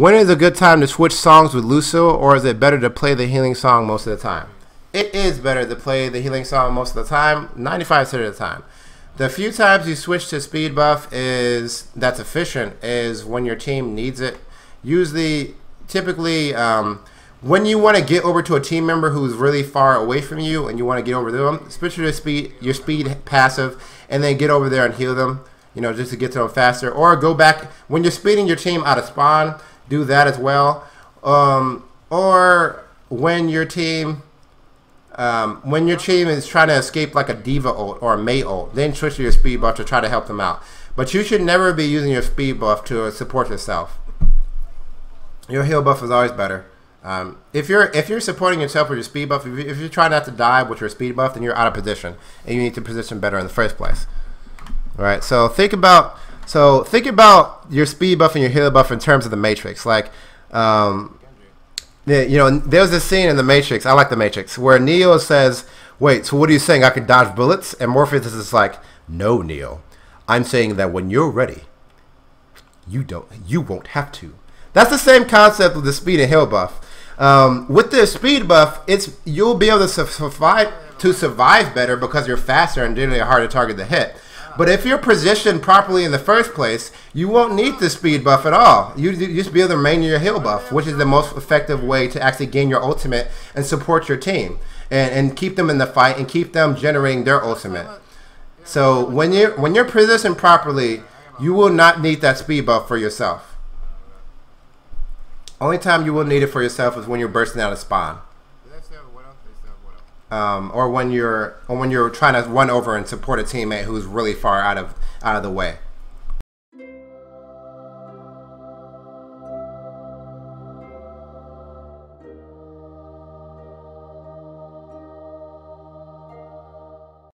When is a good time to switch songs with Lucio, or is it better to play the healing song most of the time? It is better to play the healing song most of the time, 95% of the time. The few times you switch to speed buff that's efficient is when your team needs it. Usually, typically, when you want to get over to a team member who's really far away from you and you want to get over to them, switch your speed passive, and then get over there and heal them, you know, just to get to them faster. Or go back, when you're speeding your team out of spawn, do that as well. Or when your team is trying to escape like a diva ult or a Mei ult, then switch to your speed buff to try to help them out. But you should never be using your speed buff to support yourself. Your heal buff is always better. If you're supporting yourself with your speed buff, if you're trying not to die with your speed buff, then you're out of position, and you need to position better in the first place. All right. So think about your speed buff and your heal buff in terms of the Matrix. Like, you know, there's this scene in the Matrix. I like the Matrix where Neo says, "Wait, so what are you saying? I can dodge bullets?" And Morpheus is like, "No, Neo. I'm saying that when you're ready, you won't have to." That's the same concept with the speed and heal buff. With the speed buff, you'll be able to survive better because you're faster and generally harder to target the hit. But if you're positioned properly in the first place, you won't need the speed buff at all. You just be able to maintain your heal buff, which is the most effective way to actually gain your ultimate and support your team and keep them in the fight and keep them generating their ultimate. So when you're positioned properly, you will not need that speed buff for yourself. Only time you will need it for yourself is when you're bursting out of spawn. Or when you're trying to run over and support a teammate who's really far out of the way.